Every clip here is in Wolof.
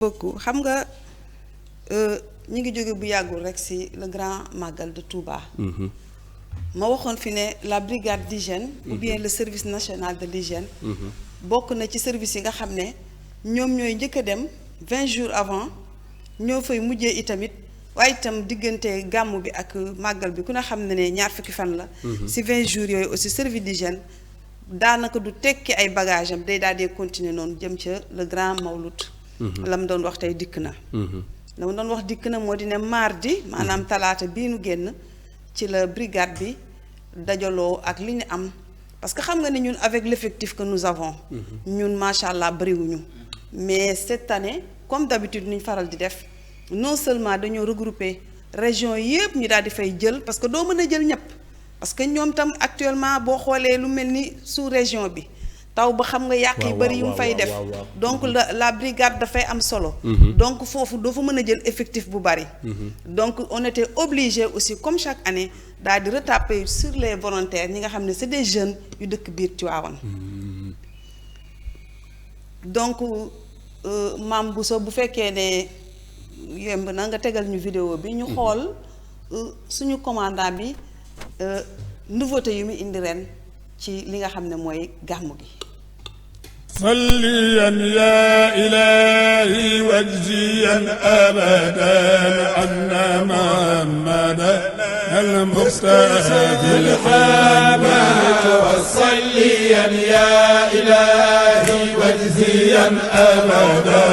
beaucoup xam nga ñu ngi jóge bu yàggul rek ci le grand magal de Touba. ma waxoon fi ne la brigade d'hygiène ou bien le service national de l'hygiène bokk na ci service yi nga xam ne ñoom ñooy njëkk a dem 20 jours avant ñoo fay mujjee itamit waaye itam diggante gàmmu bi ak màggal bi ku ne xam ne ne ñaar fukki fan la ci 20 jours yooyu aussi service d'hygiène daanaka du tekki ay bagage am day daal di continuer noonu jëm ca le grand mawlud la mu doon wax tey dikk na la mu doon wax dikk na moo di ne mardi maanaam talaata bii nu génn ci la brigade bi dajaloo ak li ñu am parce que xam nga ni ñun avec l'effectif que nous avons ñun macha allah bariwuñu mais cette année comme d'habitude ni ñu faral di def non seulement dañoo regrouper région yépp ñu daal di fay jël parce que doo mën a jël ñëpp parce que ñoom tam actuellement boo xoolee lu mel ni sous région bi taw ba xam nga yàq yi bari yu mu fay def donc la brigade dafay am solo donc foofu doo fa mën a jël effectif bu bari donc on était obligé aussi comme chaque année daal di retaper sur les volontaires ñi nga xam ne c'est des jeunes yu dëkk biir Tivaouane donc maam Bousso bu fekkee ne yemb na nga tegal ñu vidéo bi ñu xool suñu commandant bi nouveauté yu mu indi ren ci li nga xam ne mooy gàmmu gi صليا يا إلهي واجزيا أبدا عنا محمدا المصطفى الحامد وصليا يا إلهي واجزيا أبدا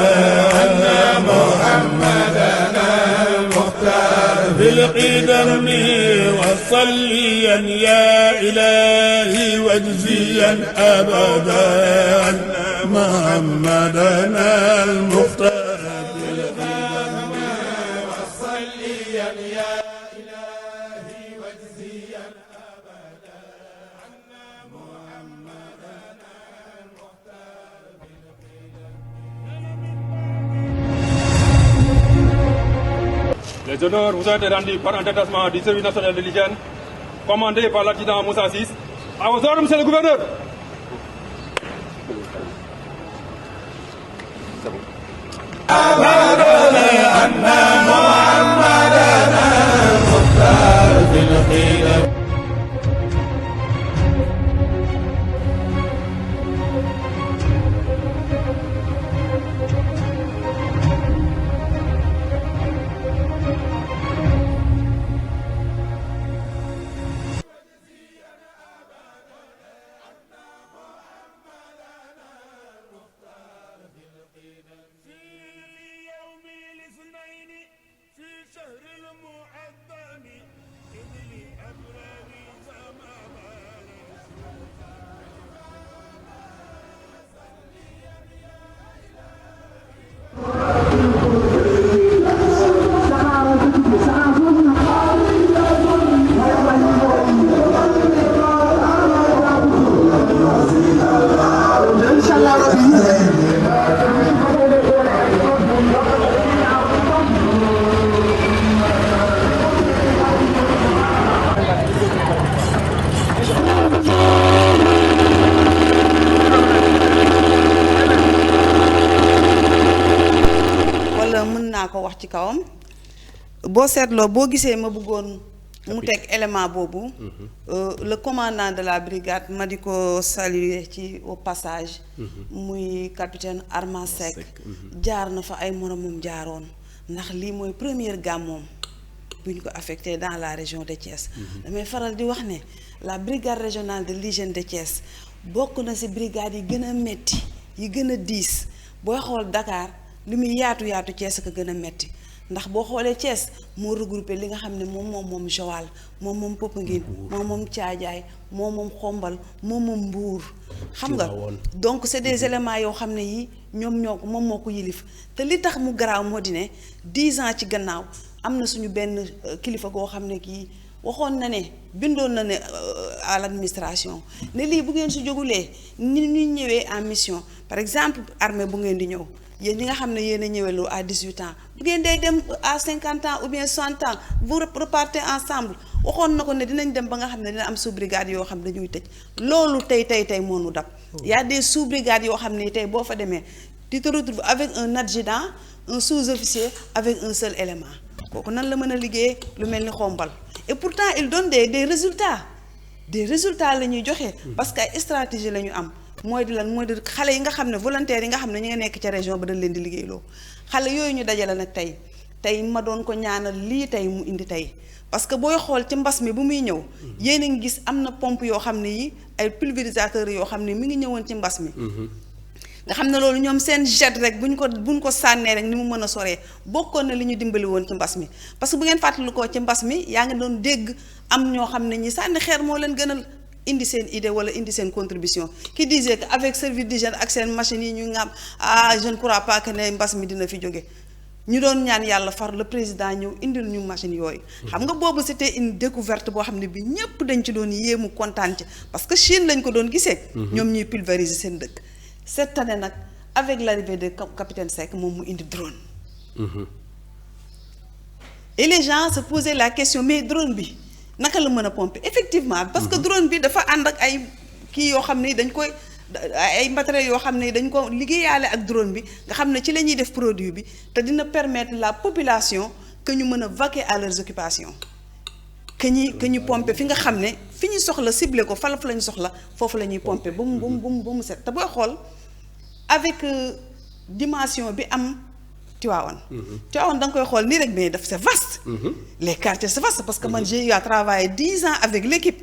عنا محمدا المختار بالقدم وصليا يا إلهي واجزيا أبدا محمدا المختار بالقدم وصليا يا إلهي واجزيا أبدا عنا محمدا المختار Les honneurs vous ont été rendus par un détachement du service national de l'hygiène, commandé par l'adjudant Moussa Sis. À vos ordres, monsieur le gouverneur. ko wax ci kawam boo seetloo boo gisee ma bëggoon mu teg élément boobu le commandant de la brigade ma di ko saluer ci au passage muy capitaine Arma Seck jaar na fa ay moromam jaaroon ndax lii mooy première gàmmoom bu ñu ko affecté dans la région de Thiès damay faral di wax ne la brigade régionale de l'hygiène de Thiès bokk na ci brigade yi gën a metti yi gën a diis booy xool Dakar li muy yaatu Thiès ko gën a metti ndax boo xoolee Thiès moo regroupé li nga xam ne moom Joal moom Popenguine moom Thiadiaye moom Xombal moom Mbour xam nga donc c'est des éléments yoo xam ne yi ñoom ñoo ko moom moo ko yilif te li tax mu garaaw moo di ne 10 ans ci gannaaw am na suñu benn kilifa goo xam ne kii waxoon na ne bindoon na ne à l'administration ne lii bu ngeen si jógulee ni ñuy ñëwee en mission par exemple armée bu ngeen di ñëw yéen ñi nga xam ne yéen a ñëweloo à 18 ans bu ngeen day dem à 50 ans ou bien 60 ans vous repartez ensemble waxoon na ko ne dinañ dem ba nga xam ne dina am sous-brigade yoo xam ne dañuy tëj loolu tey moo nu dab y a des sous-brigades yoo xam ne tey boo fa demee tu te retrouves avec un adjudant un sous-officier avec un seul élément kooku nan la mën a liggéey lu mel ni xombal et pourtant il donne des résultats la ñuy joxe parce que ay stratégie la ñu am mooy di lan mooy di xale yi nga xam ne volontaires yi nga xam ne ñu nga nekk ca région ba dañ leen di liggéeyloo xale yooyu ñu dajale nag tey ma doon ko ñaanal lii tey mu indi tey parce que booy xool ci mbas mi bu muy ñëw yéen a ngi gis am na pompe yoo xam ne yi ay pulvérisateurs yoo xam ne mi ngi ñëwoon ci mbas mi nga xam ne loolu ñoom seen jet rek buñ ko sànnee rek ni mu mën a soree bokkoon na li ñu dimbali woon ci mbas mi parce que bu ngeen fàttali ko ci mbas mi yaa ngi doon dégg am ñoo xam ne ñi sànni xeer moo leen gënal indi seen idée wala indi seen contribution qui disait que avec service d'hygiène ak seen machines yi ñu nga am je ne crois pas que ne mbas mi dina fi jóge ñu doon ñaan yàlla far le président ñëw indil ñu machine yooyu xam nga boobu c'était une découverte boo xam ne bi ñépp dañ ci doon yéemu kontaan ci parce que Chine lañ ko doon gisee ñoom ñuy pulvériser seen dëkk cette année nag avec l'arrivée de capitaine Seck moom mu indi drone et les gens se posaient la question mais drone bi naka la mën a pomper effectivement parce que drone bi dafa ànd ak ay kii yoo xam ne dañ koy ay matériels yoo xam ne dañ ko liggéeyaale ak drone bi nga xam ne ci la ñuy def produit bi te dina permettre la population que ñu mën a vaquer à leurs occupations que ñu pomper fi nga xam ne fi ñu soxla ciblé ko fa la ñu soxla foofu la ñuy pomper ba mu set te booy xool avec dimension bi am Tivaouane da nga koy xool nii rek mais daf c'est vaste les quartiers c'est vaste parce que man j'ai eu à travailler 10 ans avec l'équipe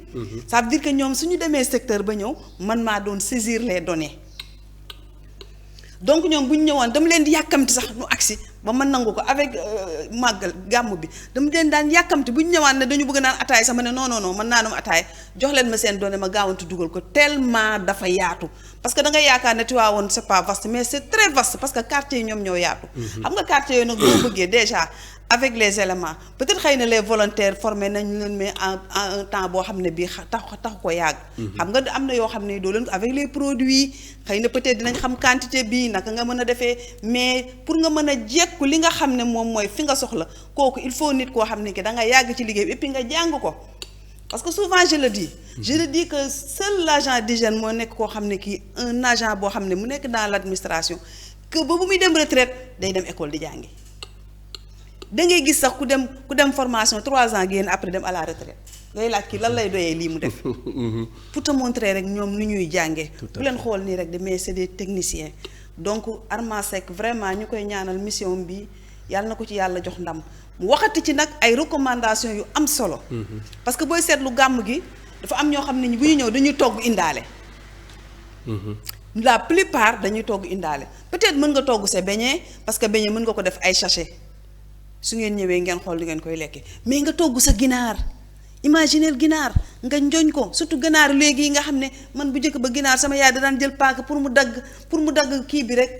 ça veut dire que ñoom suñu demee secteur ba ñëw man maa doon saisir les données donc ñoom bu ñu ñëwoon dama leen di yàkkamti sax nu agsi ba ma nangu ko avec màggal gàmm bi dama leen daan yàkkamti bu ñu ñëwaan ne dañu bëgg naan ataay sax ma ne non man naanum ataay jox leen ma seen données ma gaawantu dugal ko tellement dafa yaatu parce que da nga yaakaar ne Tivaouane c'est pas vaste mais c'est très vaste parce que quartier yi ñoom ñoo yaatu xam nga quartier yooyu nag boo bëggee déjà avec les éléments peut-être xëy na les volontaires formés nañ leen mais en un temps boo xam ne bii tax ko yàgg xam nga am na yoo xam ne doo leen avec les produits xëy na peut-être dinañ xam quantité bii naka nga mën a defee mais pour nga mën a jekku li nga xam ne moom mooy fi nga soxla kooku il faut nit koo xam ne ki da nga yàgg ci liggéey et puis nga jàng ko parce que souvent je le dis que seul l'agent d'hygiène moo nekk koo xam ne kii un agent boo xam ne mu nekk dans l'administration que ba bu muy dem retraite day dem école di jàngi da ngay gis sax ku dem formation 3 ans génn après dem à la retraite ngay laaj kii lan lay doyee lii mu def pour te montrer rek ñoom ni ñuy jàngee bu leen xool nii rek de mais c'est des techniciens donc Arma Seck vraiment ñu koy ñaanal mission bi yàlla na ko ci yàlla jox ndam mu waxati ci nag ay recommandations yu am solo parce que booy seetlu gàmm gi dafa am ñoo xam ne bu ñu ñëw dañuy togg indaale la plupart dañuy togg indaale peut-être mën nga togg sa beignet parce que beignet mën nga ko def ay sachet su ngeen ñëwee ngeen xool li ngeen koy lekkee mais nga togg sa ginaar imaginer ginaar nga njoñ ko surtout ginaar léegi yi nga xam ne man bu njëkk ba ginaar sama yaay da daan jël paaka pour mu dagg kii bi rek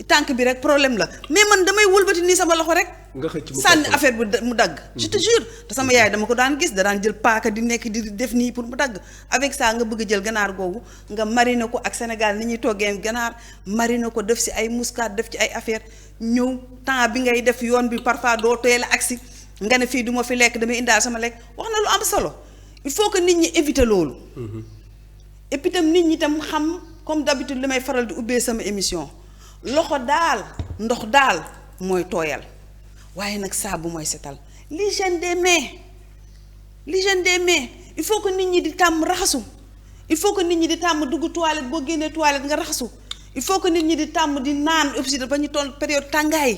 tànk bi rek problème la mais man damay wëlbati nii sama loxo rek nga xëcc mu sànni affaire bi mu dagg je te jure te sama yaay dama ko daan gis da daan jël paaka di nekk di def nii pour mu dagg avec ça nga bëgg a jël ganaar googu nga mariner ko ak Sénégal ni ñuy toggee ganaar mariner ko def ci ay muscade def ci ay affaire ñëw temps bi ngay def yoon bi parfois doo teel a agsi nga ne fii du ma fi lekk damay indaal sama lekk wax na lu am solo il faut que nit ñi éviter loolu et puis tam nit ñi tam xam comme d'habitude li may faral di ubbee sama émission loxo daal ndox daal mooy tooyal waaye nag saabu mooy setal l'hygiène des mains il faut que nit ñi di tàmm raxasu il faut que nit ñi di tàmm dugg toilette boo génnee toilette nga raxasu il faut que nit ñi di tàmm di naan aussi ba ñu toll période tàngaay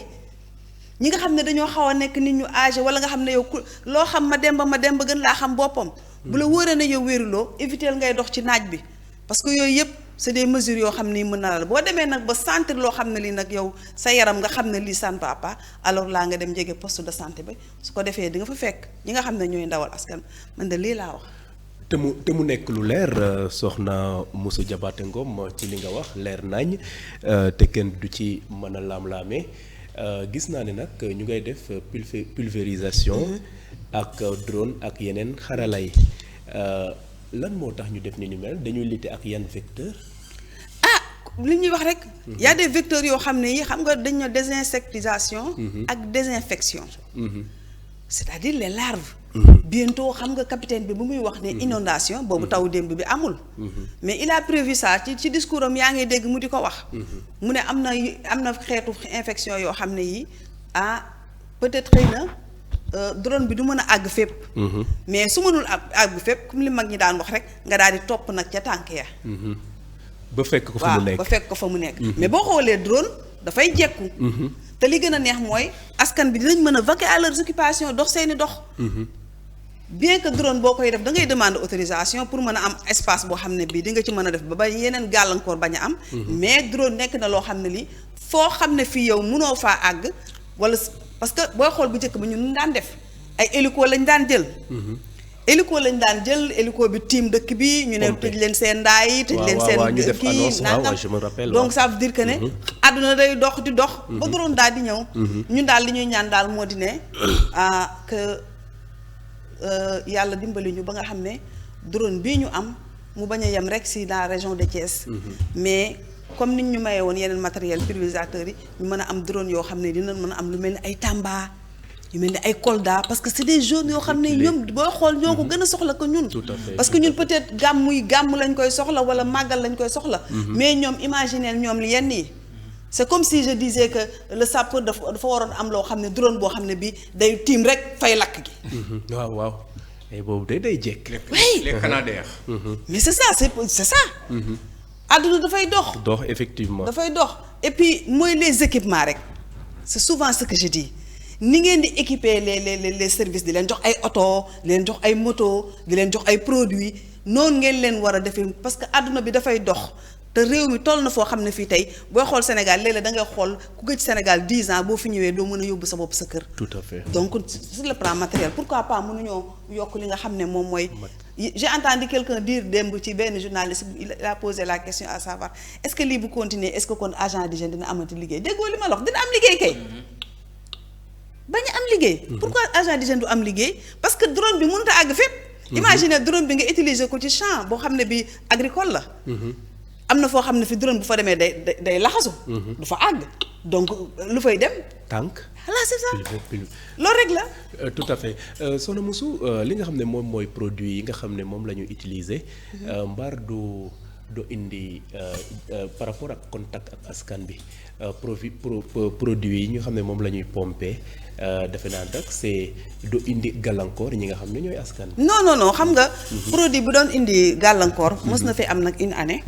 ñi nga xam ne dañoo xaw a nekk nit ñu âgé wala nga xam ne yow loo xam ma dem ba gën laa xam boppam bu la wóoree ne yow wéeruloo éviter ngay dox ci naaj bi parce que yooyu yëpp c'est des mesures yoo xam ne mën na la boo demee nag ba sentir loo xam ne lii nag yow sa yaram nga xam ne lii ça ne va pas alors laa nga dem jege poste de santé ba su ko defee di nga fa fekk ñi nga xam ne ñooy ndawal askan man de lii laa wax. te mu nekk lu leer soxna Moussa Diabaté Ngom ci li nga wax leer nañ te kenn du ci mën a laam-laamee gis naa ne nag ñu ngay def pulvérisation ak drone ak yeneen xarala yi lan moo tax ñu def ni mel dañuy lutter ak yan vecteur li ñuy wax rek y a des vecteurs yoo xam ne yi xam nga dañu désinsectisation ak désinfection c'est-à-dire les larves bientôt xam nga capitaine bi bu muy wax ne inondation boobu taw démb bi amul mais il a prévu ça ci discours am yaa ngi dégg mu di ko wax mu ne am na xeetu infection yoo xam ne yi peut-être xëy na drone bi du mën a àgg fépp mais su mënul àgg fépp comme li mag ñi daan wax rek nga daal di topp nag ca tànk ya ba fekk ko fa mu nekk ba fekk ko fa mu nekk mais boo xoolee drone dafay jekku te li gën a neex mooy askan bi dinañ mën a vaquer à leurs occupations dox seeni dox bien que drone boo koy def da ngay demander autorisation pour mën a am espace boo xam ne bii di nga ci mën a def ba yeneen gàllankoor bañ a am mais drone nekk na loo xam ne li foo xam ne fii yow mënoo faa àgg wala parce que booy xool bu njëkk ba ñun daan def ay hélico lañ daan jël hélico bi tiim dëkk bi ñu ne tëj leen seen ndaa yi tëj leen seen kii nangam donc ça veut dire que ne àdduna day dox di dox ba drone daal di ñëw ñun daal li ñuy ñaan daal moo di ne que yàlla dimbali ñu ba nga xam ne drone bii ñu am mu bañ a yem rek si dans la région de Thiès mais comme niñ ñu mayee woon yeneen matériel pulvérisateurs yi ñu mën a am drone yoo xam ne dinañ mën a am lu mel ni ay Tamba yu mel ni ay Kolda parce que c'est des zones yoo xam ne ñoom booy xool ñoo ko gën a soxla ko ñun parce que ñun peut-être gàmm lañ koy soxla wala màggal lañ koy soxla mais ñoom imaginez ñoom li yenn yi c'est comme si je disais que le sapeur dafa waroon am loo xam ne drone boo xam ne bi day tiim rek fay lakk gi waaw ay boobu day jekk les Canadair mais c'est ça àdduna dafay dox effectivement dafay dox et puis mooy les équipements rek c'est souvent ce que je dis ni ngeen di équiper les services di leen jox ay oto di leen jox ay moto di leen jox ay produits noonu ngeen leen war a defee parce que àdduna bi dafay dox te réew mi toll na foo xam ne fii tey booy xool Sénégal léeg-léeg da ngay xool ku gëj Sénégal 10 ans boo fi ñëwee doo mën a yóbbu sa bopp sa kër. tout à fait donc sur le plan matériel pourquoi pas mënuñoo yokk li nga xam ne moom mooy. j'ai entendu quelqu'un dire démb ci benn journaliste il a posé la question à savoir est-ce que lii bu continuer est-ce que kon agent d'hygiène dina amati liggéey déggoo li ma la wax dina am liggéey kay. bañ a am liggéey. pourquoi agent d'hygiène du am liggéey parce que drone bi mënut a àgg fépp. imagine drone bi nga utiliser ko ci champ boo xam ne bi agricole la. am na foo xam ne fi drone bu fa demee day laxasu. du fa àgg donc lu fay dem. tànk. voilà c'est ça loolu rek la. tout à fait Soxna Moussou li nga xam ne moom mooy produit yi nga xam ne moom la ñu utiliser. mbaar du indi par rapport ak contact ak askan bi produit yi ñu xam ne moom la ñuy pomper defe naa nag c'est du indi gàllankoor ñi nga xam ne ñooy askan. non xam nga. produit bu doon indi gàllankoor. mos na fi am nag une année.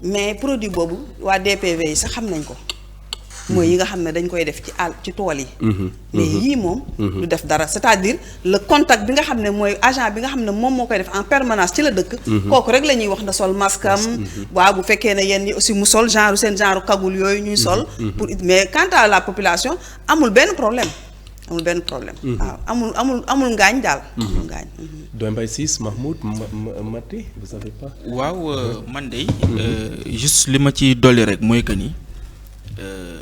mais produit boobu waa DPV yi sax xam nañ ko. mooy yi nga xam ne dañ koy def ci tool yi. mais yii moom. du def dara c'est-à-dire le contact bi nga xam ne mooy agent bi nga xam ne moom moo koy def en permanence ci la dëkk. kooku rek la ñuy wax na sol masque am. waaw bu fekkee ne yenn yi aussi mu sol seen genre kagul yooyu ñuy sol. mais quant à la population amul benn problème. waaw amul ngaañ daal. amul ngaañ. Doyen Mbaye Ciss Mahmoud Mati vous savez pas. waaw man de juste li ma ci dolli rek mooy que ni.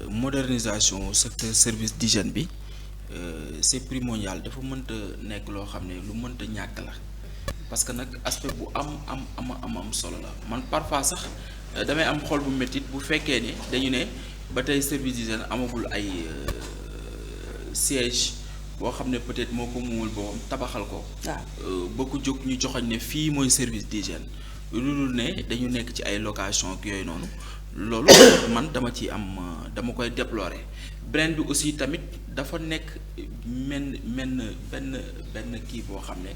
Modernisation secteur service d'hygiène bi c'est primordial dafa mënta nekk loo xam ne lu mënta ñàkk la parce que nag aspect bu am solo la man parfois sax damay am xol bu métit bu fekkee ni dañu ne ba tey service d'hygiène amagul ay siège boo xam ne peut-être moo ko muumul boppam tabaxal ko. ba ko jóg ñu joxoñ ne fii mooy service d'hygiène lu dul ne dañu nekk ci ay location ak yooyu noonu. loolu man dama dama koy déplorer beneen bi aussi tamit dafa nekk benn kii boo xam ne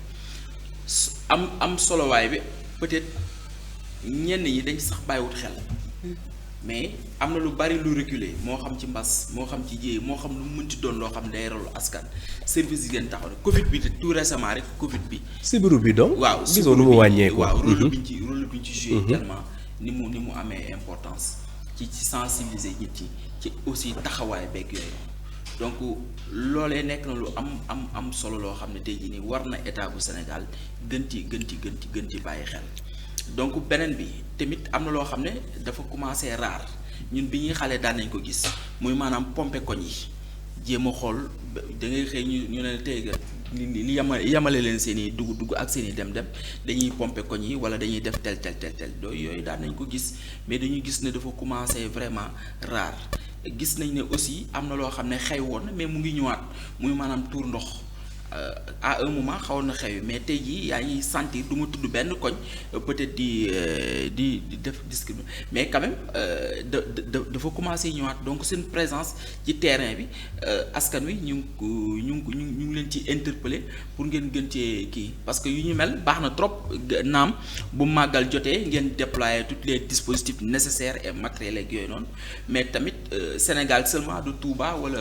am solowaay bi peut-être ñenn ñi dañ sax bàyyiwut xel mais am na lu bari lu reculer moo xam ci mbas moo xam ci jéey moo xam lu mu mënti doon loo xam ne day ralu askan service yi ngeen taxaw ne Covid bi tout récemment rek Covid bi. sibiru bi donc. waaw gisoo nu mu wàññeeku. waaw rôle bi ñu ci joué tellement. ni mu amee importance ci sensibiliser nit ci aussi taxawaay beeg yooyu donc loolee nekk na lu am solo loo xam ne tey jii nii war na état bu Sénégal gën ci bàyyi xel donc beneen bi tamit am na loo xam ne dafa commencé rare ñun bi ñuy xale daan nañ ko gis muy maanaam pompe koñ yi jéem a xool da ngay xëy ñu ne tey li yamale leen seen i dugg ak seen i dem dañuy pomper koñ yi wala dañuy def tel yooyu daan nañ ko gis mais dañuy gis ne dafa commencer vraiment rare gis nañ ne aussi am na loo xam ne xew woon mais mu ngi ñëwaat muy maanaam tuur ndox à un moment xawoon na xew mais tey jii yaa ngi sentir du ma tudd benn koñ peut-être di def discrimination mais quand même dafa commencer ñëwaat donc seen présence ci terrain bi askan wi ñu ngi leen ci interpeller pour ngeen gën cee kii parce que yu ñu mel baax na trop naam bu màggal jotee ngeen déployer tous les dispositifs nécessaires et matériels ak yooyu noonu mais tamit Sénégal seulement du Touba wala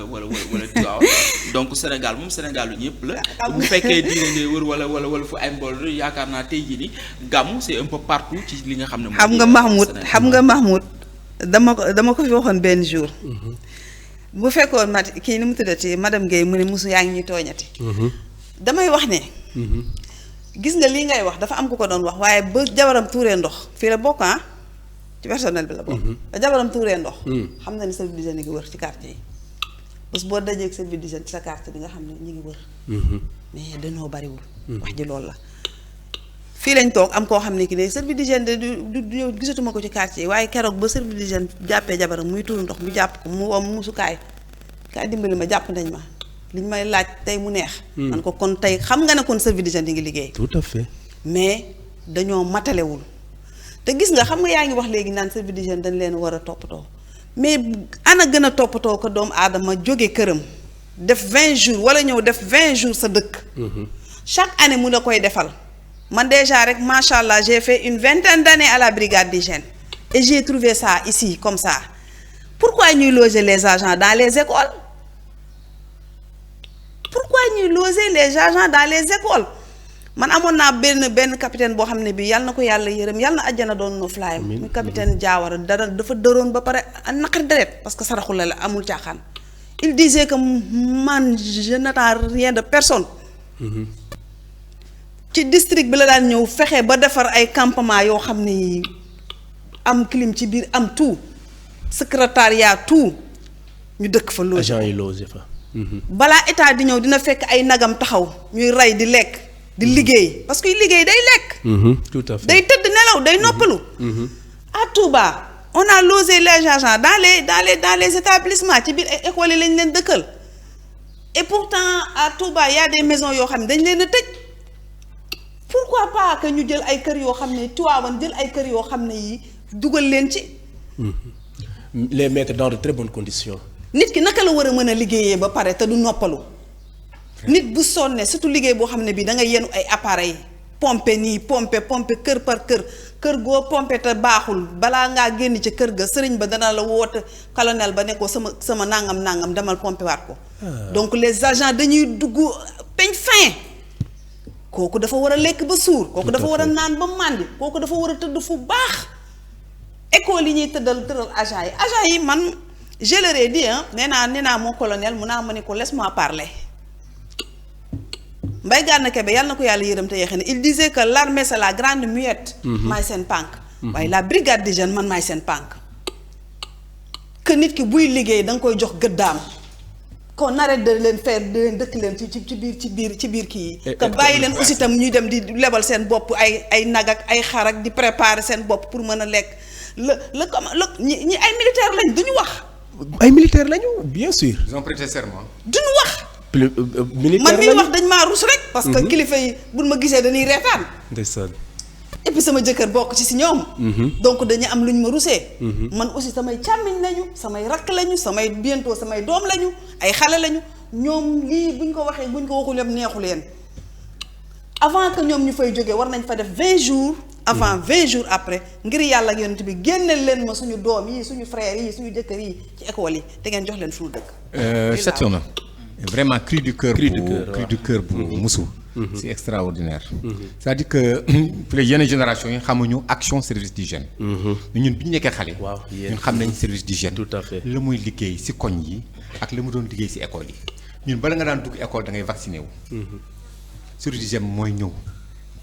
Tivaouane donc Sénégal moom Sénégal lu ñëpp la. bu fekkee diine ngay wër wala fu ay mbool yaakaar naa tey jii ni gàmmu c'est un peu partout ci li nga xam ne. xam nga Mahmoud dama ko fi waxoon benn jour. bu fekkoon kii ni mu tuddati madame Guèye mu ne musu yaa ngi ñuy tooñati. damay wax ne. gis nga lii ngay wax dafa am ku ko doon wax waaye ba jabaram tuuree ndox fii la bokk ci personnel bi la bokk. ba jabaram tuuree ndox. xam na ni service d'hygiène ngi wër ci quartier yi. parce que boo dajee ak service d'hygiène ci sa quartier di nga xam ne ñu ngi wër. mais dañoo bariwul. wax ji loolu la. fii lañ toog am koo xam ne ki ne service d'hygiène de du gisatuma ko ci quartier yi waaye keroog ba service d'hygiène jàppee jabaram muy tuur ndox mu jàpp ko mu woo musukaay kaay dimbali ma jàpp nañ ma liñ may laaj tey mu neex. man ko kon tey xam nga ne kon service d'hygiène di ngi liggéey. tout à fait. mais dañoo matalewul te gis nga xam nga yaa ngi wax léegi naan service d'hygiène dañ leen war a toppatoo mais ana gën a toppatoo ko doomu aadama jóge këram def 20 jours wala ñëw def 20 jours sa dëkk. chaque année mu la koy defal. man déjà rek macha allah j'ai fait une 20aine d'années à la brigade d'hygiène et j'ai trouvé ça ici comme ça pourquoi ñuy loger les agents dans les écoles pourquoi ñuy loger les agents dans les écoles man amoon naa benn capitaine boo xam ne bi yàlla na ko yàlla yërëm yàlla na àjjana doon no flyam muy capitaine Diawara dafa dëroon ba pare naqari deret parce que saraxu la amul caaxaan il disait que man je n'attends rien de personne. ci district bi la daan ñëw fexe ba defar ay campement yoo xam ne am clim ci biir am tout secrétariat tout ñu dëkk fa loolu. agent yi logé fa. balaa état di ñëw dina fekk ay nagam taxaw ñuy rey di lekk di liggéey parce que liggéey day lekk. tout à fait day tëdd nelaw day noppalu. à Touba on a logé les agents dans les établissements ci biir école yi lañ leen dëkkal et pourtant à Touba y a des maisons yoo xam ne dañ leen a tëj. pourquoi pas que ñu jël ay kër yoo xam ne Tivaouane jël ay kër yoo xam ne yi dugal leen ci. les mettre dans de très bonnes conditions. nit ki naka la war a mën a liggéeyee ba pare te du noppalu. nit bu sonnee surtout liggéey boo xam ne bii da nga yenu ay appareils pompe nii pompe kër par kër goo pompe te baaxul balaa ngaa génn ci kër ga sëriñ ba dana la woote colonel ba ne ko sama nangam demal pompe waat ko. donc les agents dañuy dugg peñ fin. kooku dafa war a lekk ba suur kooku dafa war a naan ba màndi kooku dafa war a tëdd fu baax école yi ñuy tëral agent yi man je leur ai dit nee naa mon colonel mun naa ma ne ko laisse-moi parler Mbaye Gana Kébé yàlla na ko yàlla yërëm te yeexe ne il disait que l'armée c'est la grande muette maay seen pànk waaye la brigade d'hygiène man maay seen pànk que nit ki buy liggéey da nga koy jox gëddaam qu'on arrête de leen faire de leen dëkk leen ci biir kii yi. que bàyyi leen aussi tam ñuy dem di lebal seen bopp ay nag ak ay xar ak di préparer seen bopp pour mën a lekk ñi ay militaire lañ duñu wax. ay militaire lañu bien sûr. ils ont prêté serment. duñu wax. militaire man miy wax dañ maa rus rek. parce que kilifa yi buñ ma gisee dañuy reetaan. ndeysaan. et puis sama jëkkër bokk ci si ñoom. donc dañu am luñ ma rusee. man aussi samay càmmiñ lañu samay rakk lañu samay bientôt samay doom lañu ay xale lañu ñoom lii buñ ko waxee buñ ko waxul yëpp neexu leen avant que ñoom ñu fay jógee war nañ fa def 20 jours. avant 20 jours après ngir yàlla ak yonent bi génneel leen ma suñu doom yi suñu frères yi suñu jëkkër yi ci école yi te ngeen jox leen fu ñu dëkk. Saturne vraiment cri du cœur bu Moussou. c'est extraordinaire. c'est-à-dire que les yenn génération yi xamuñu action service d'hygiène. mais ñun bi ñu nekkee xale. waaw ñun xam nañ service d'hygiène. tout à fait la muy liggéey ci koñ yi ak la mu doon liggéey ci école yi ñun bala nga daan dugg école da ngay vacciné wu. service d'hygiène mooy ñëw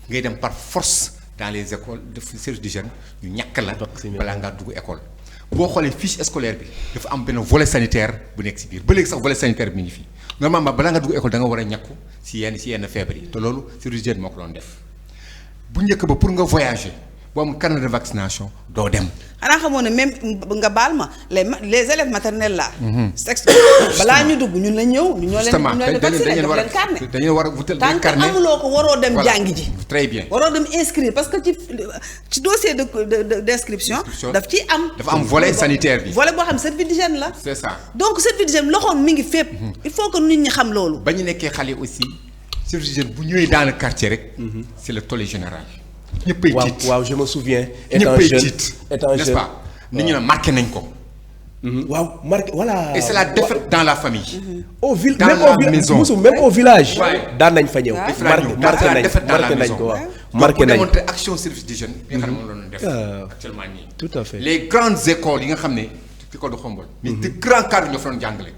ngay dem par force dans les écoles de service d'hygiène ñu ñàkk la. balaa ngaa dugg école. boo xoolee fiche scolaire bi dafa am benn volet sanitaire bu nekk ci biir ba léegi sax volet sanitaire bi mi ngi fi normalement balaa nga dugg école da nga war a ñàkku ci yenn feebar yi te loolu service d'hygiène moo ko doon def bu njëkk ba pour nga voyager boo am carnet de vaccination doo dem. xanaa xamoon ne même nga baal ma les élèves maternels là. sexe balaa ñu dugg ñun la ñëw. ñu ñoo leen vacciné jox leen carnet. dañu war a wutal tant que carnet amuloo ko waroo dem jàngi ji. très bien waroo dem inscrire parce que ci dossier d' inscription. daf ci am. dafa am volet sanitaire bi. volet boo xam service d'hygiène la. c'est ça. donc service d'hygiène loxoom mi ngi fépp. il faut que nit ñi xam loolu. ba ñu nekkee xale aussi service d'hygiène bu ñëwee dans le quartier rek. c'est le tollé général. ñëppay tiit waaw je me souviens. ñëppay tiit n'est-ce pas nit ñi ne marqué nañ ko. waaw marqué voilà. et c'est la défaite dans la famille. au ville dans la maison même au village. Ouais. daan nañ fa ñëw. marqué nañ ko waaw. marqué nañ ko démontrer action service d'hygiène bi nga xam ne moom la doon def. actuellement nii. tout à fait les grandes écoles yi nga xam ne école de Khombole. mais de grands cadres ñoo fa doon jàngale.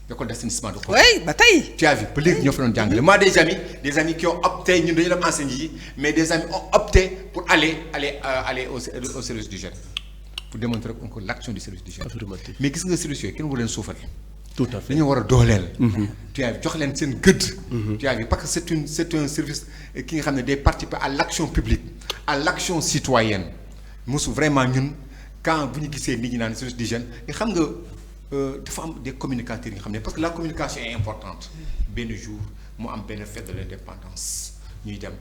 école d'assainissement de Khombole. oui ba tey. tu as vu ba léegi ñoo fa doon jàngale moi des amis qui ont opté ñun dañu dem enseigner yi mais des amis ont opté pour aller au service d'hygiène pour démontrer encore l'action du service d'hygiène. mais gis nga service yooyu kenn war leen suufal. tout à fait dañu war a dooleel. tu as vu jox leen seen gëdd. tu as vu parce que c'est un service ki nga xam ne day participer à l'action publique à l'action citoyenne mosu vraiment ñun quand bu ñu gisee nit ñi naan service d'hygiène nga xam nga. dafa am des communicateurs yi nga xam ne parce que la communication est importante benn jour mu am benn fête de l'indépendance ñuy dem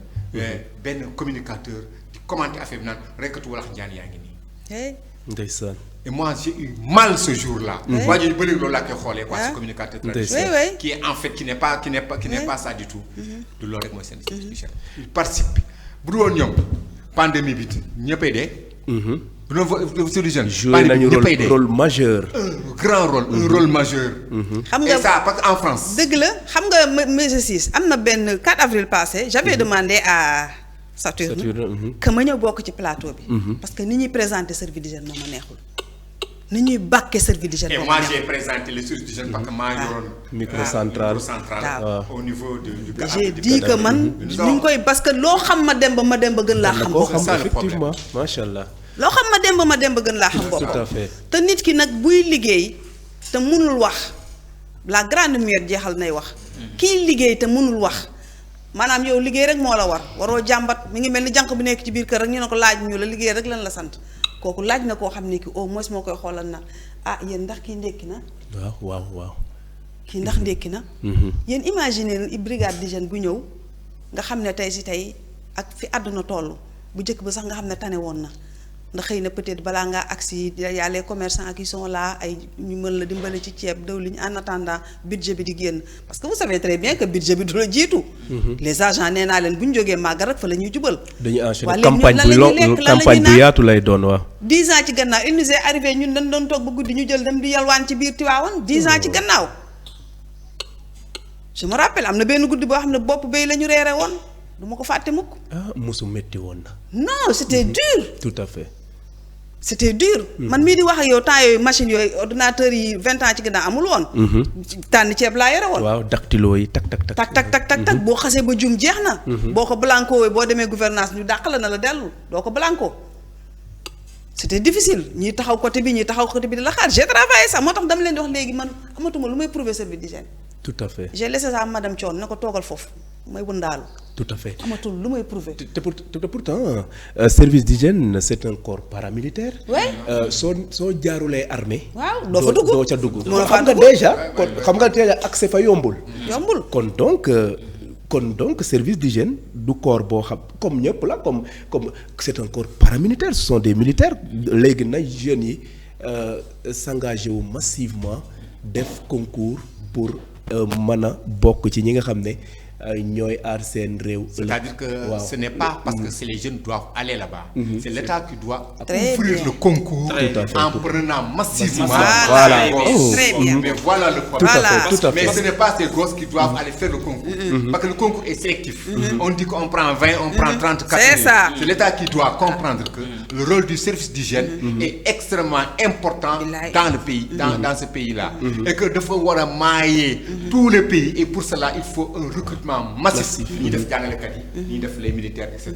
benn communicateur di commenter affaire bi naan rekkatu walax njaan yaa ngi nii. ndeysaan. et moi j'ai eu mal ce jour-là. waa ji ba léegi loolu laa koy xoolee quoi ce communicateur traditionnel qui est en fait qui n'est pas ça du tout. du loolu rek mooy seen service d'hygiène. il participe bu dul woon ñoom pandémie bi ñëppay dee. bu doon service d'hygiène. joué nañu rôle majeur. un grand rôle un rôle majeur. xam nga et ça parce que en France. dëgg la xam nga monsieur Ciss am na benn 4 avril passé j'avais demandé à Saturne que ma ñëw bokk ci plateau bi. parce que ni ñuy présenter service d'hygiène moo ma neexul. ni ñuy bàkkee service d'hygiène et moo moi ma j'ai neexul. présenté le service d'hygiène parce que maa yoroon. microcentrale au niveau du j'ai dit que man ni ñu koy parce que loo xam ma dem ba gën laa xam. koo xam effectivement macha allah. loo xam ma dem ba gën laa xam bopp. tout à fait. te nit ki nag buy liggéey te mënul wax la grande muette jeexal nay wax. kiy liggéey te mënul wax maanaam yow liggéey rek moo la war waroo jàmbat mi ngi mel ni jànq bu nekk ci biir kër rek ñu ne ko laaj ñu la liggéey rek lan la sant kooku laaj na koo xam ne ki au moins moo koy xoolal na ah yéen ndax kii ndékki na. waaw. kii ndax ndékki na. yéen imaginer brigade d'hygiène bu ñëw nga xam ne tey si tey ak fi àdduna toll bu njëkk ba sax nga xam ne tane woon na. ndax xëy na peut-être balaa ngaa agsi y a les commerçants qui sont là ay ñu mën la dimbale ci ceeb dawlin en attendant budget bi di génn parce que vous savez très bien que budget bi du la jiitu. les agents nee naa leen bu ñu jógee màggal rek fa la ñuy jubal. dañuy enchaîner campagne bu yaatu lay doon waaw. 10 ans ci gannaaw il nous est arrivé ñun dañ doon toog ba guddi ñu jël dem di yalwaan ci biir Tivaouane 10 ans ci gannaaw. je me rappelle am na benn guddi boo xam ne bopp béy la ñu reere woon du ma ko fàtte mukk. mosu metti woon na. non c'était dur. tout à fait. c'était dur. man mii di wax ak yow temps yooyu machine yooyu ordinateur yi 20 ans ci gannaaw amul woon. tànn ceeb laa yore woon. waaw dactylo yi tak. boo xasee ba jum jeex na. boo ko blanco boo demee gouvernance ñu dàq la na la dellu doo ko blanco. c'était difficile ñii taxaw côté bi di la xaar j'ai travaillé ça moo tax dama leen di wax léegi man amatuma lu may prouver service d'hygiène. tout à fait. j'ai laissé ça madame Thion ne ko toogal foofu may wëndaalu. tout à fait amatul lu may prouver. te pourtant service d'hygiène c'est un corps paramilitaire. soo jaarulee armée. waaw doo fa dugg doo ca dugg. xam nga déjà kon accès fa yombul. kon donc service d'hygiène du corps boo xam comme ñëpp la comme c'est un corps paramilitaire ce sont des militaires léegi nag jeunes yi s'engagé wu massivement def concours pour mën a bokk ci ñi nga xam ne ñooy aar seen réew. c'est-à-dire que ce n'est pas parce que les jeunes doivent aller là-bas. C'est l'État qui doit ouvrir le concours en prenant massivement. Voilà. Très bien. Mais voilà le problème. Tout à fait. Mais ce n'est pas ces gosses qui doivent aller faire le concours. Parce que le concours est sélectif. On dit qu'on prend 20, on prend 30, 40. C'est ça. C'est l'État qui doit comprendre que le rôle du service d'hygiène est extrêmement important dans le pays, dans ce pays-là. Et que de pouvoir mailler tous les pays. Et pour cela, il faut un recrutement massif. Ni def jàngalekat yi, ni def les militaires, etc.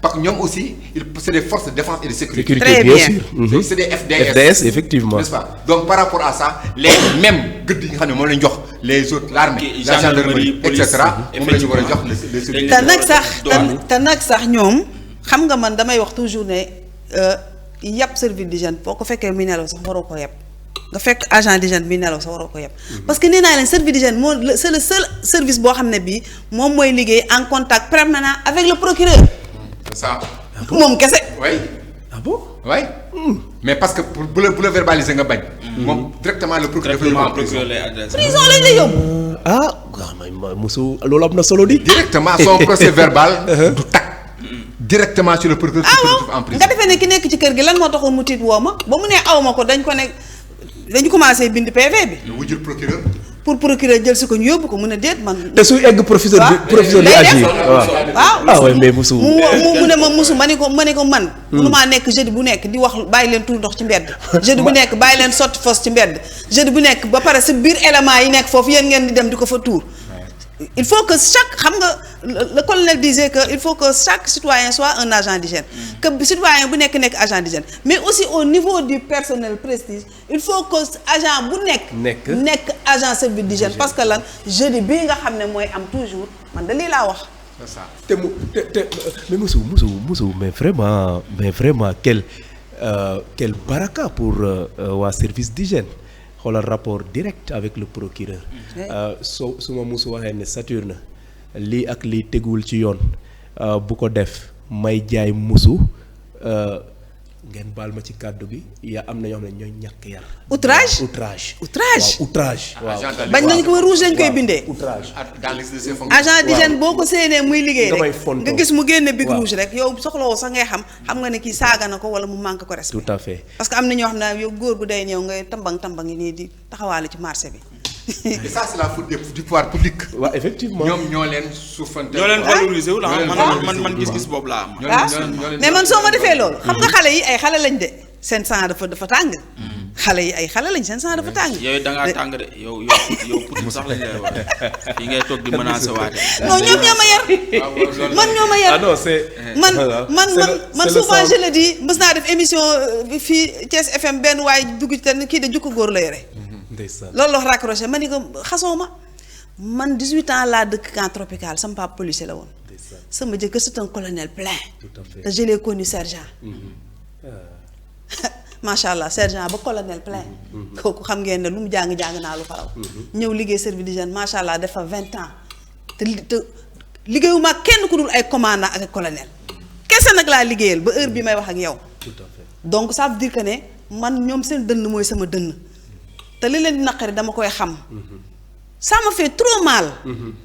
Parce que ñoom aussi, c'est des forces de défense et de sécurité. Très bien bien. sûr. C'est des FDS. FDS effectivement. N'est-ce pas? Donc par rapport à ça, les mêmes gëdd yi nga xam ne moom lañ jox les autres l'armée, la gendarmerie, etc. moom la ñu war a jox le te nag sax ñoom xam nga man damay wax toujours ne yàpp service d'hygiène boo ko fekkee muy nelaw sax waroo ko yàpp nga fekk agent d'hygiène bi nelaw sax waroo ko yàpp parce que nee naa leen service d'hygiène c'est le seul service boo xam ne bii moom mooy liggéey en contact permanent avec le procureur. C'est ça. moom kese. oui. ah bon. oui. mais parce que bu la verbaliser nga bañ. moom directement le procureur dafa yóbbu en prison. prison lañ lay yóbbu. ah waaw mosu loolu am na solo di. directement son procès verbal du tag. directement sur le procureur. en prison nga defee ne ki nekk ci kër gi lan moo taxoon mu tiit woo ma ba mu nee aw ma ko dañu commencé bind PV bi. lu wujjul procureur. pour procureur jël si ko ñu yóbbu ko mun a déet man. te suy egg professeur di agir waaw. ah oui mais mosu. mu ne ma mosu ma ne ko man. mënumaa nekk jeudi bu nekk di wax bàyyi leen tuur ndox ci mbedd. jeudi bu nekk bàyyi leen sotti fos ci mbedd. jeudi bu nekk ba pare sa biir élément yi nekk foofu yéen ngeen di dem di ko fa tuur. il faut que chaque xam nga le colonel disait que il faut que chaque citoyen soit un agent d'hygiène que citoyen bu nekk agent d'hygiène mais aussi au niveau du personnel prestige il faut que agent bu nekk agent service d'hygiène parce que lan jeudi bii nga xam ne mooy am toujours man da lii laa wax. c'est ça te mais Moussou mais vraiment quel baraka pour waa service d'hygiène. xoolal rapport direct avec le procureur. su ma musu waxee ne Saturne lii ak lii teguwul ci yoon bu ko def may jaay musu ngeen baal ma ci kàddu gi am na ñoo xam ne ñooy ñàkk yar. outrage. waaw bañ nañ ko rouge lañ koy bindee. outrage agent d'hygiène boo ko séenee muy liggéey rek nga nga gis mu génne big rouge rek yow soxlawoo sax ngay xam nga ne kii saaga na ko wala mu manque ko respect. tout à fait parce que am na ñoo xam ne yow góor bu day ñëw ngay tambang yi nii di taxawaale ci marché bi. et ça c'est la faute du pouvoir public. waaw effectivement ñoom ñoo leen suufante. ñoo leen valoriser wu la man gis-gis boobu laa am. mais man soo ma defee loolu. xam nga xale yi ay xale lañ de seen sang dafa tàng. xale yi ay xale lañ seen sang dafa tàng. yow da ngaa tàng de yow pour sax lañ lay wax yi ngay toog di menacer waate. non ñoom ñoo ma yar. man ñoo ma yar. ah non c'est man souvent je le dis mës naa def émission fii Thiès FM benn waay dugg ci te kii de jukko góor la yore. loolu la wax raccroché ma ni ko xasoo ma man 18 ans laa dëkk camp tropical sama papa policier la woon. sama jëkkër c'est un colonel plein. te je l'ai connu sergent. macha allah sergent ba colonel plein. kooku xam ngeen ne lu mu jàng naa lu faraw. ñëw liggéey service d'hygiène macha allah dafa 20 ans te liggéeyuma kenn ku dul ay commandant ak colonel kese nag laa liggéeyal ba heure bi may wax ak yow. donc ça veut dire que ne man ñoom seen dënn mooy sama dënn. te li leen di naqari dama koy xam. ça me fait trop mal.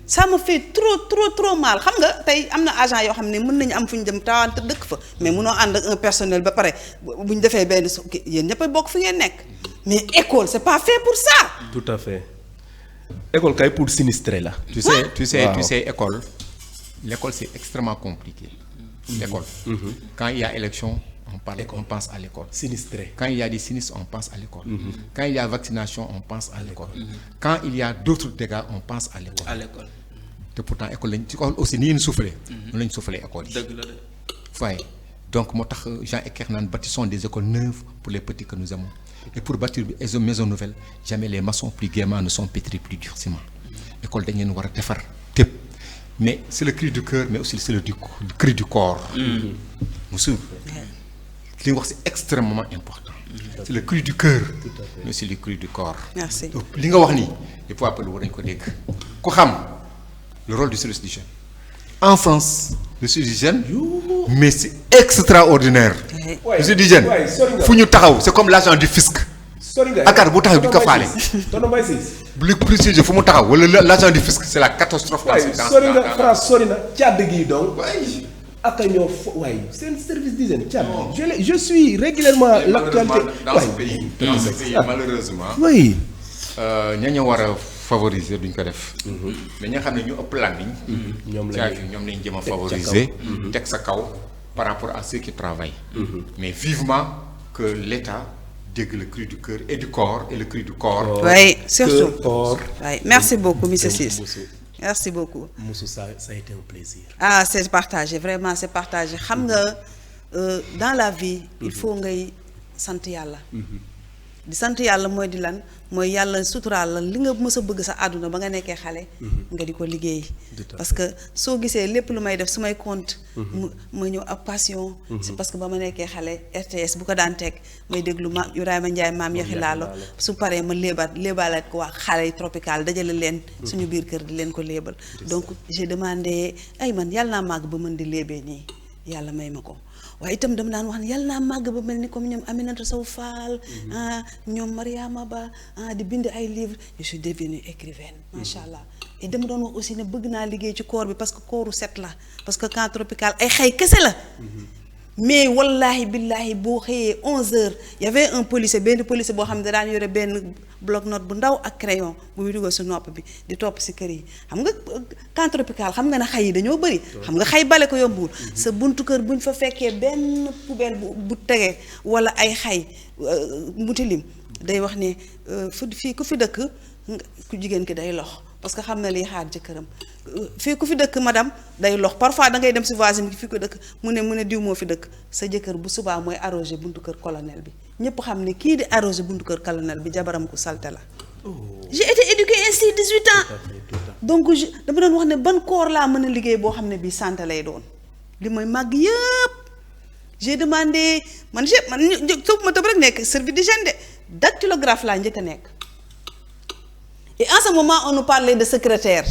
ça me fait trop mal xam nga tey am na agent yoo xam ne mën nañu am fu ñu dem taawante dëkk fa mais mënoo ànd ak un personnel ba pare bu ñu defee benn yéen ñëpp a bokk fi ngeen nekk mais école c'est pas fait pour ça. tout à fait école kay pour sinistrer la. tu sais école l'école c'est extrêmement compliqué. l'école. quand il y a élection. On pense à l'école. Sinistré. Quand il y a des sinistres, on pense à l'école. Quand il y a vaccination, on pense à l'école. Quand il y a d'autres dégâts, on pense à l'école. Et pourtant, l'école aussi, ni une soufflée. Nous avons soufflé l'école. Voyez. Donc, Jean Ekernan bâtissons des écoles neuves pour les petits que nous aimons. Et pour bâtir des maisons nouvelles, jamais les maçons plus gaiement ne sont pétris plus durcement. L'école d'ailleurs nous va faire. Mais c'est le cri du cœur, mais aussi c'est le cri du corps. Monsieur. Li nga wax c'est extrêmement important. C'est le cri du cœur mais c'est le cri du corps. Merci. Donc li nga wax nii les pouvoirs publics war nañu ko dégg ku xam le rôle du service d'hygiène en France le service d'hygiène mais c'est extraordinaire. Le service d'hygiène fu ñu taxaw c'est comme l'agent du fisc. akar bu taxaw di ko faale. bu préciser fu mu taxaw wala l'agent du fisc c'est la catastrophe. sori nga France sori na càdd gi donc. ak ñoo c'est un service d'hygiène. Je suis régulièrement l'actualité. Dans ce pays, malheureusement. Oui. ña war a favoriser duñ ko def. mais ñi nga xam ne ñu ëpp làmmiñ. ñoom lañ jëm a favoriser. teg sa kaw par rapport à ceux qui travaillent. mais vivement que l'État dégg le cri du cœur et du corps et le cri du corps. Oui, surtout. Oui, merci beaucoup, monsieur Ciss. Merci beaucoup. Moussou, ça a été un plaisir. Ah, c'est partagé, vraiment c'est partagé. Xam nga dans la vie, il faut ngay sant Yàlla. di sant yàlla mooy di lan mooy yàlla suturaal la li nga mës a bëgg sa àdduna ba nga nekkee xale nga di ko liggéey parce que soo gisee lépp lu may def su may compte ma ñëw ak passion c'est parce que ba ma nekkee xale RTS bu ko daan teg may déglu maam Ibrahima Ndiaye maam yaxi laalo su paree ma léebalaat ko waa xale yi tropical dajale leen suñu biir kër di leen ko léebal donc j'ai demandé ay man yàlla naa màgg ba mën di léebee nii yàlla may ma ko waaye itam dama daan wax ne yàlla naa màgg ba mel ni comme ñoom Aminata Sow Fall ñoom Mariama Ba di bind ay livres je suis devenue écrivaine macha allah et dama doon wax aussi ne bëgg naa liggéey ci koor bi parce que kooru set la parce que camp tropical ay xëy kese la mais wallahi billahi boo xëyee 11h y avait un policier benn policier boo xam ne daan yore benn bloc-notes bu ndaw ak crayon bu muy dugal si nopp bi di topp si kër yi xam nga camp tropical xam nga ne xay yi dañoo bëri xam nga xay bale ko yombuwul sa buntu kër buñ fa fekkee benn poubelle bu tegee wala ay xay mu tilim day wax ne fii ku fi dëkk ku jigéen ki day lox parce que xam na liy xaar jëkkëram fii ku fi dëkk madame day lox parfois da ngay dem si voisine bi fii ko dëkk mu ne diw moo fi dëkk sa jëkkër bu subaa mooy arrosé buntu kër colonel bi ñëpp xam ne kii di arrosé buntu kër colonel bi jabaram ku salte la j'ai été éduquée ainsi 18 ans donc dama doon wax ne ban koor laa mën a liggéey boo xam ne bii santé lay doon li mooy màgg yëpp j'ai demandé man soobu ma tëb rek nekk service d'hygiène de dactylographe laa njëkk a nekk et en ce moment on nous parlait de secrétaire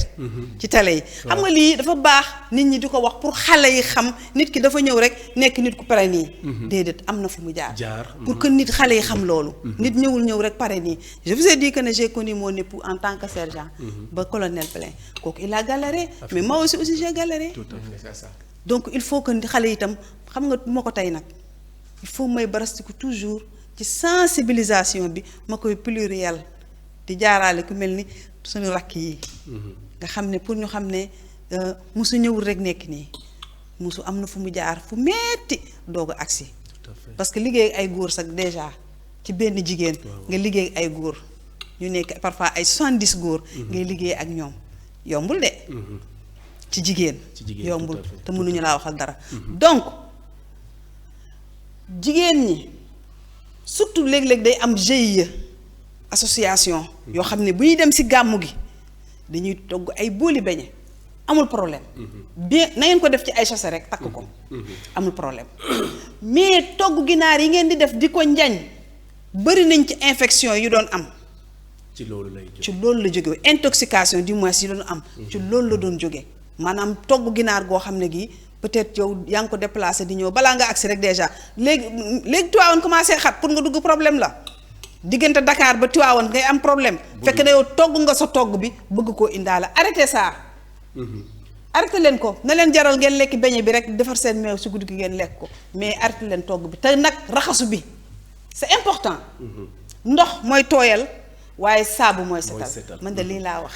ci télé yi xam nga lii dafa baax nit ñi di ko wax pour xale yi xam nit ki dafa ñëw rek nekk nit ku pare nii déedéet am na fu mu jaar pour que nit xale yi xam loolu nit ñëw rek pare nii je vous ai dit que ne j'ai connu mon époux en tant que sergent ba colonel plein kooku il a galéré mais moi aussi j'ai galéré donc il faut que xale yi itam xam nga moo ko tey nag il faut may barastiku toujours ci sensibilisation bi ma koy pluriel di jaaraale ku mel ni suñu rakk yi nga xam ne pour ñu xam ne musu ñëwul rek nekk nii musu am na fu mu jaar fu metti doog a agsi parce que liggéey ay góor sax déjà ci benn jigéen nga liggéey ay góor ñu nekk parfois ay 70 góor ngay liggéey ak ñoom yombul de ci jigéen yombul te mënuñu laa waxal dara donc jigéen ñi surtout léeg-léeg day am GIE association yoo xam ne bu ñuy dem ci gàmmu gi dañuy togg ay booli beñe amul problème bien na ngeen ko def ci ay sachet rek takk ko amul problème mais togg ginaar yi ngeen di def di ko njañ bëri nañ ci infection yu doon am ci loolu la jóge intoxication du moins yi doon am ci loolu la doon jóge maanaam togg ginaar goo xam ne gi peut-être yow yaa ngi ko déplacé di ñëw balaa nga agsi rek déjà léegi Tivaouane commencé xat pour nga dugg problème la diggante Dakar ba Tivaouane ngay am problème fekk na yow togg nga sa togg bi bëgg koo indaale arrêté ça arrêté leen ko na leen jaral ngeen lekk beñe bi rek defar seen meew si guddi gi ngeen lekk ko mais arrêté leen togg bi te nag raxasu bi c'est important ndox mooy tooyal waaye saabu mooy setal man de lii laa wax